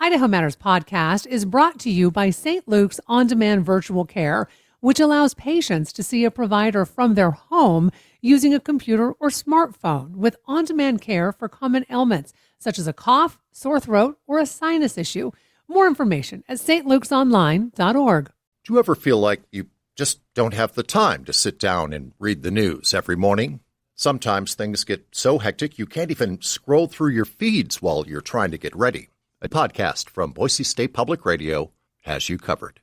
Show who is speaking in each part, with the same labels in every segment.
Speaker 1: Idaho Matters podcast is brought to you by St. Luke's On-Demand Virtual Care, which allows patients to see a provider from their home using a computer or smartphone with on-demand care for common ailments such as a cough, sore throat, or a sinus issue. More information at stlukesonline.org.
Speaker 2: Do you ever feel like you just don't have the time to sit down and read the news every morning? Sometimes things get so hectic you can't even scroll through your feeds while you're trying to get ready. A podcast from Boise State Public Radio has you covered.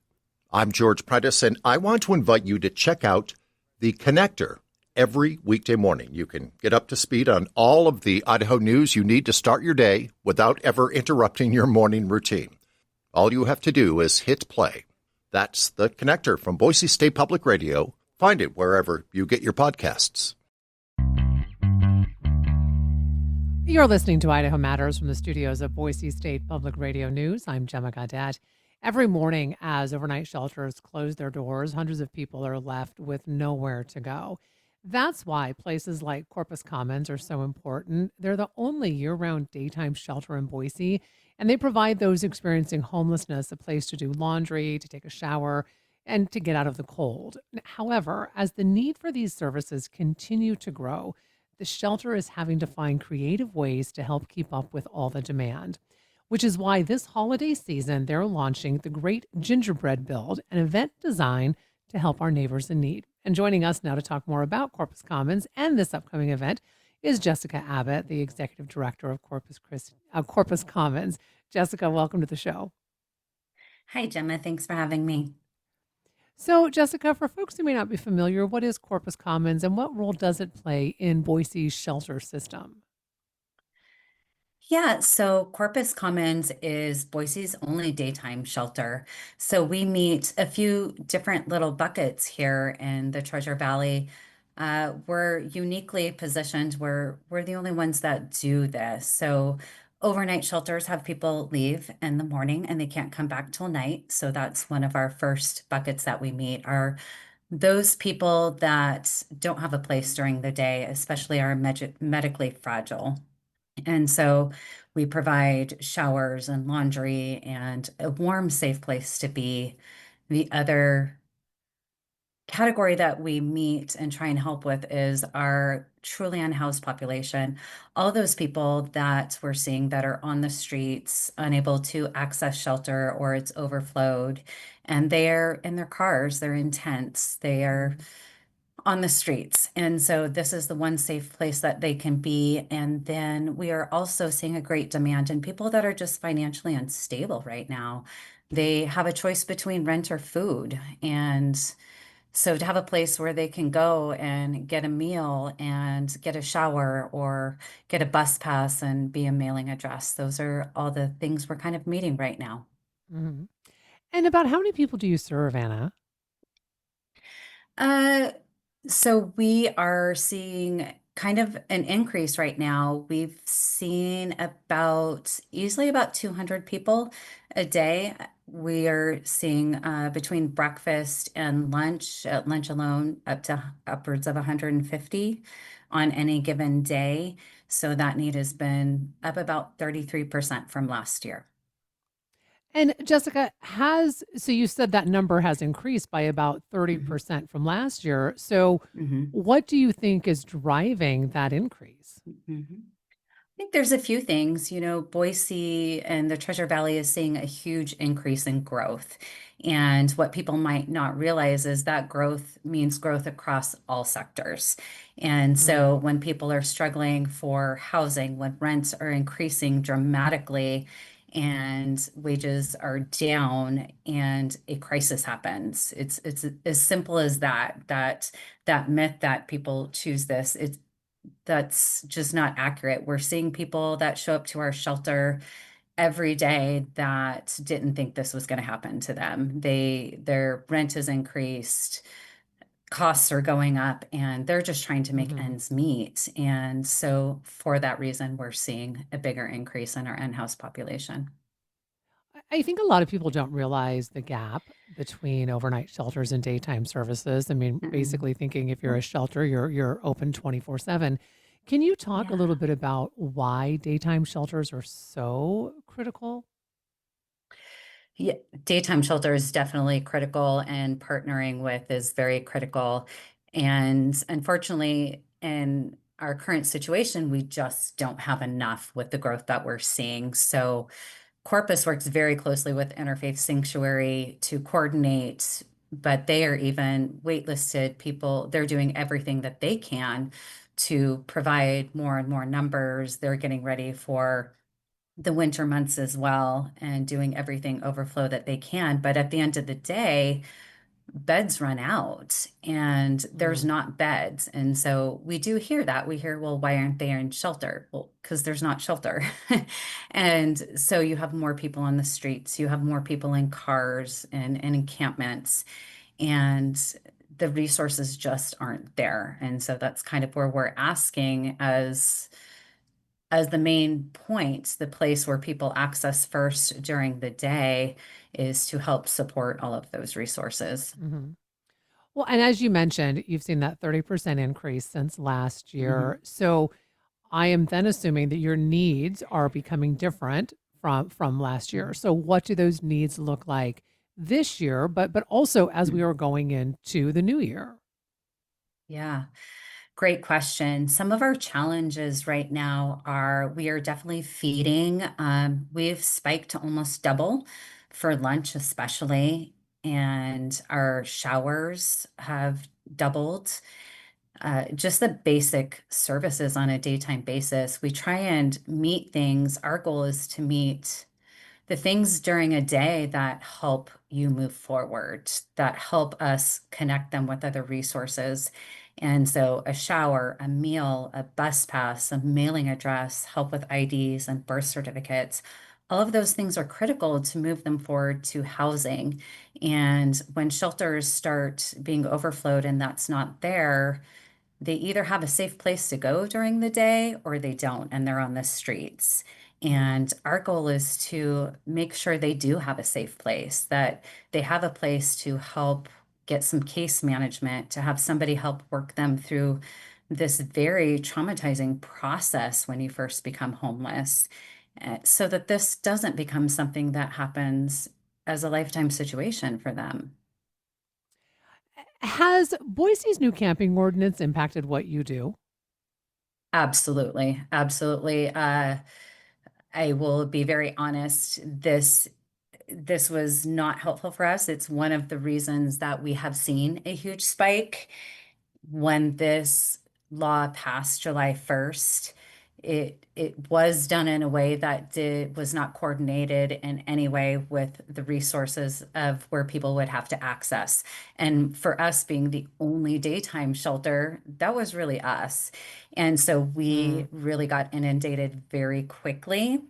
Speaker 2: I'm George Prentice, and I want to invite you to check out The Connector every weekday morning. You can get up to speed on all of the Idaho news you need to start your day without ever interrupting your morning routine. All you have to do is hit play. That's The Connector from Boise State Public Radio. Find it wherever you get your podcasts.
Speaker 1: You're listening to Idaho Matters from the studios of Boise State Public Radio News. I'm Gemma Gaudet. Every morning as overnight shelters close their doors, hundreds of people are left with nowhere to go. That's why places like Corpus Commons are so important. They're the only year-round daytime shelter in Boise, and they provide those experiencing homelessness a place to do laundry, to take a shower, and to get out of the cold. However, as the need for these services continue to grow, the shelter is having to find creative ways to help keep up with all the demand, which is why this holiday season they're launching the Great Gingerbread Build, an event designed to help our neighbors in need. And joining us now to talk more about Corpus Commons and this upcoming event is Jessica Abbott, the Executive Director of Corpus Commons. Jessica, welcome to the show.
Speaker 3: Hi, Gemma. Thanks for having me.
Speaker 1: So, Jessica, for folks who may not be familiar, what is Corpus Commons and what role does it play in Boise's shelter system?
Speaker 3: Yeah, so Corpus Commons is Boise's only daytime shelter. So we meet a few different little buckets here in the Treasure Valley. We're uniquely positioned. We're the only ones that do this. So overnight shelters have people leave in the morning and they can't come back till night. So that's one of our first buckets that we meet are those people that don't have a place during the day, especially our medically fragile. And so we provide showers and laundry and a warm, safe place to be. The other category that we meet and try and help with is our truly unhoused population. All those people that we're seeing that are on the streets, unable to access shelter or it's overflowed, and they're in their cars, they're in tents, they are on the streets. And so this is the one safe place that they can be. And then we are also seeing a great demand in people that are just financially unstable right now. They have a choice between rent or food. And so to have a place where they can go and get a meal and get a shower or get a bus pass and be a mailing address, those are all the things we're kind of meeting right now.
Speaker 1: Mm-hmm. And about how many people do you serve, Anna?
Speaker 3: So we are seeing kind of an increase right now. We've seen easily about 200 people a day. We are seeing between breakfast and lunch, at lunch alone, up to upwards of 150 on any given day. So that need has been up about 33% from last year.
Speaker 1: And Jessica, so you said that number has increased by about 30% from last year. So
Speaker 3: Mhm.
Speaker 1: what do you think is driving that increase?
Speaker 3: Mhm. I think there's a few things. Boise and the Treasure Valley is seeing a huge increase in growth. And what people might not realize is that growth means growth across all sectors. And so when people are struggling for housing, when rents are increasing dramatically and wages are down and a crisis happens, it's as simple as that myth that people choose this. That's just not accurate. We're seeing people that show up to our shelter every day that didn't think this was going to happen to them. Their rent has increased, costs are going up, and they're just trying to make ends meet. And so for that reason, we're seeing a bigger increase in our in-house population.
Speaker 1: I think a lot of people don't realize the gap between overnight shelters and daytime services. I mean,
Speaker 3: Mm-mm.
Speaker 1: basically thinking if you're a shelter, you're open 24/7. Can you talk a
Speaker 3: Yeah.
Speaker 1: little bit about why daytime shelters are so critical?
Speaker 3: Yeah, daytime shelter is definitely critical, and partnering with is very critical. And unfortunately, in our current situation, we just don't have enough with the growth that we're seeing. So Corpus works very closely with Interfaith Sanctuary to coordinate, but they are even waitlisted people. They're doing everything that they can to provide more and more numbers. They're getting ready for the winter months as well and doing everything overflow that they can. But at the end of the day, beds run out and there's
Speaker 1: Mm,
Speaker 3: not beds. And so we do hear that. We hear, well, why aren't they in shelter? Well, because there's not shelter. And so you have more people on the streets, you have more people in cars and encampments, and the resources just aren't there. And so that's kind of where we're asking as the main point, the place where people access first during the day is to help support all of those resources.
Speaker 1: mhm. Well, and as you mentioned, you've seen that 30% increase since last
Speaker 3: Mhm.
Speaker 1: year. So I am then assuming that your needs are becoming different from last year. So what do those needs look like this year, but also as we
Speaker 3: Mhm.
Speaker 1: are going into the new year?
Speaker 3: Yeah, great question. Some of our challenges right now are we are definitely feeding. We've spiked to almost double for lunch, especially, and our showers have doubled. Just the basic services on a daytime basis. We try and meet things. Our goal is to meet the things during a day that help you move forward, that help us connect them with other resources. And so, a shower, a meal, a bus pass, a mailing address, help with IDs and birth certificates. All of those things are critical to move them forward to housing. And when shelters start being overflowed and that's not there, they either have a safe place to go during the day or they don't, and they're on the streets.
Speaker 1: Mm,
Speaker 3: And our goal is to make sure they do have a safe place, that they have a place to help get some case management, to have somebody help work them through this very traumatizing process when you first become homeless, so that this doesn't become something that happens as a lifetime situation for them.
Speaker 1: Has Boise's new camping ordinance impacted what you do?
Speaker 3: Absolutely. Absolutely. I will be very honest. This was not helpful for us. It's one of the reasons that we have seen a huge spike when this law passed July 1st. It was done in a way that was not coordinated in any way with the resources of where people would have to access. And for us being the only daytime shelter, that was really us. And so
Speaker 1: Mm,
Speaker 3: we really got inundated very quickly.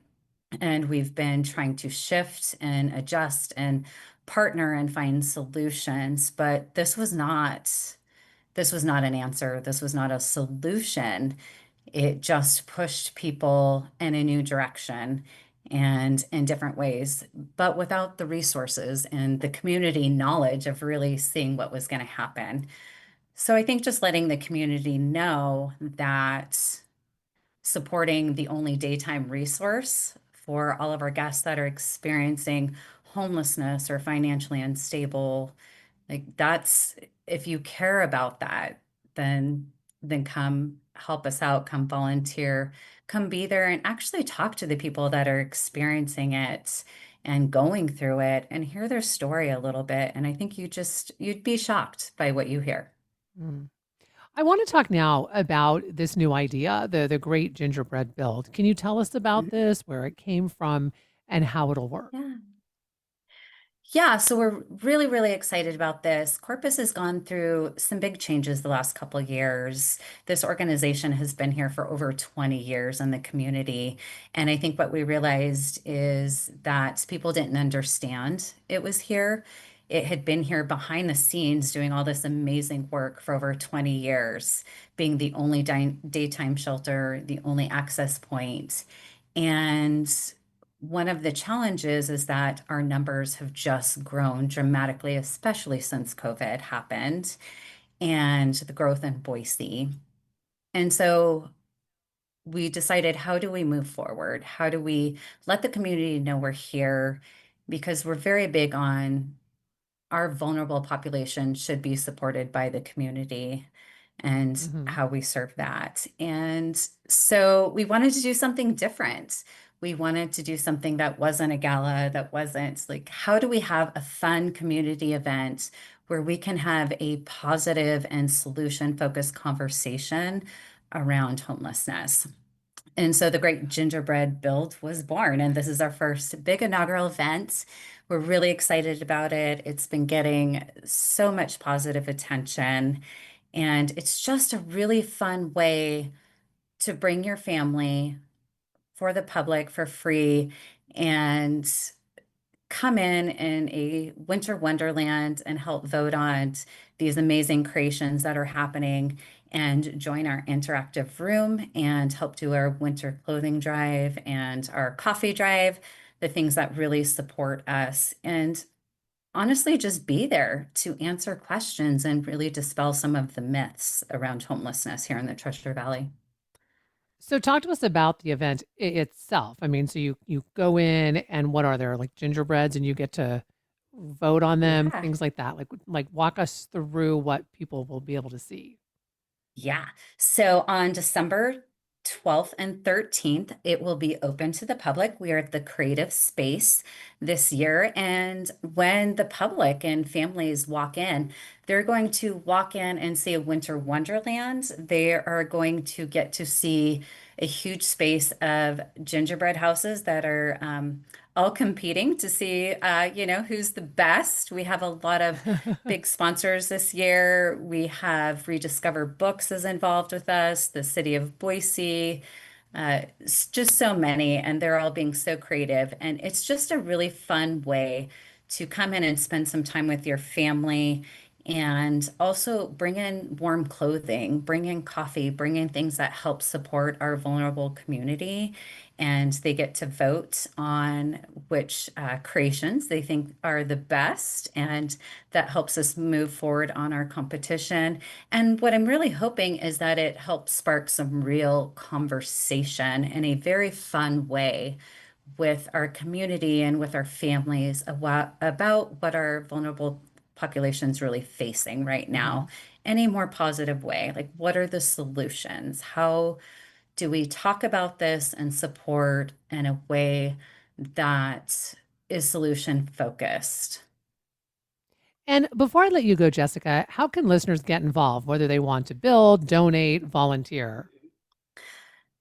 Speaker 3: And we've been trying to shift and adjust and partner and find solutions. But this was not an answer. This was not a solution. It just pushed people in a new direction and in different ways, but without the resources and the community knowledge of really seeing what was going to happen. So I think just letting the community know that supporting the only daytime resource for all of our guests that are experiencing homelessness or financially unstable, like that's, if you care about that, then come help us out, come volunteer, come be there and actually talk to the people that are experiencing it and going through it and hear their story a little bit. And I think you'd be shocked by what you hear.
Speaker 1: mm. I want to talk now about this new idea, the Great Gingerbread Build. Can you tell us about
Speaker 3: Mhm.
Speaker 1: this, where it came from, and how it'll work?
Speaker 3: Yeah. Yeah, so we're really, really excited about this. Corpus has gone through some big changes the last couple of years. This organization has been here for over 20 years in the community. And I think what we realized is that people didn't understand it was here. It had been here behind the scenes doing all this amazing work for over 20 years, being the only daytime shelter, the only access point. And one of the challenges is that our numbers have just grown dramatically, especially since COVID happened and the growth in Boise. And so we decided, how do we move forward? How do we let the community know we're here? because we're very big on our vulnerable population should be supported by the community and
Speaker 1: Hmm.
Speaker 3: how we serve that. And so we wanted to do something different. We wanted to do something that wasn't a gala, that wasn't like, how do we have a fun community event where we can have a positive and solution focused conversation around homelessness? And so the Great Gingerbread Build was born, and this is our first big inaugural event. We're really excited about it. It's been getting so much positive attention, and it's just a really fun way to bring your family for the public for free and come in a winter wonderland and help vote on these amazing creations that are happening and join our interactive room and help do our winter clothing drive and our coffee drive, the things that really support us. And honestly, just be there to answer questions and really dispel some of the myths around homelessness here in the Treasure Valley.
Speaker 1: So talk to us about the event itself. I mean, so you go in and what are there like gingerbreads and you get to vote on them,
Speaker 3: Yeah.
Speaker 1: things like that. Like walk us through what people will be able to see.
Speaker 3: Yeah. So on December 12th and 13th, it will be open to the public. We are at the Creative Space this year. And when the public and families walk in, they're going to walk in and see a winter wonderland. They are going to get to see a huge space of gingerbread houses that are all competing to see, who's the best. We have a lot of big sponsors this year. We have Rediscover Books is involved with us, the city of Boise, just so many, and they're all being so creative. And it's just a really fun way to come in and spend some time with your family and also bring in warm clothing, bring in coffee, bring in things that help support our vulnerable community. And they get to vote on which creations they think are the best. And that helps us move forward on our competition. And what I'm really hoping is that it helps spark some real conversation in a very fun way with our community and with our families about what our vulnerable population's really facing right
Speaker 1: Hmm.
Speaker 3: now in a more positive way. Like, what are the solutions? How do we talk about this and support in a way that is solution focused?
Speaker 1: And before I let you go, Jessica, how can listeners get involved, whether they want to build, donate, volunteer?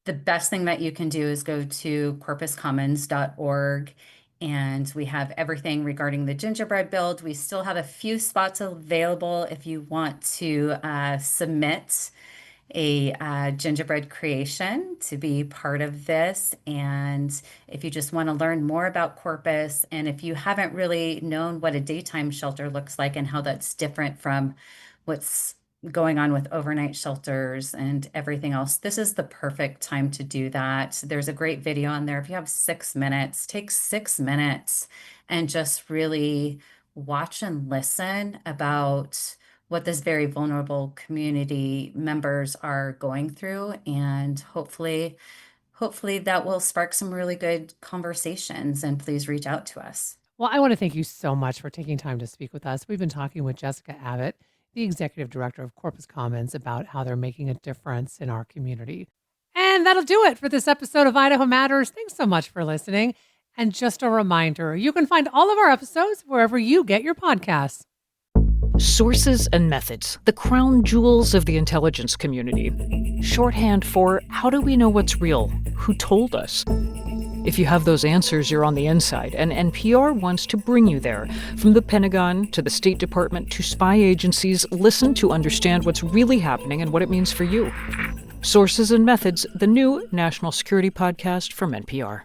Speaker 3: The best thing that you can do is go to corpuscommons.org, and we have everything regarding the gingerbread build. We still have a few spots available if you want to submit a gingerbread creation to be part of this. And if you just want to learn more about Corpus, and if you haven't really known what a daytime shelter looks like and how that's different from what's going on with overnight shelters and everything else, this is the perfect time to do that. There's a great video on there. If you have 6 minutes, take 6 minutes and just really watch and listen about what this very vulnerable community members are going through, and hopefully that will spark some really good conversations, and please reach out to us.
Speaker 1: Well, I want to thank you so much for taking time to speak with us. We've been talking with Jessica Abbott, the executive director of Corpus Commons, about how they're making a difference in our community. And that'll do it for this episode of Idaho Matters. Thanks so much for listening. And just a reminder, you can find all of our episodes wherever you get your podcasts.
Speaker 4: Sources and methods, the crown jewels of the intelligence community. Shorthand for how do we know what's real? Who told us? If you have those answers, you're on the inside, and NPR wants to bring you there. From the Pentagon to the State Department to spy agencies, listen to understand what's really happening and what it means for you. Sources and Methods, the new national security podcast from NPR.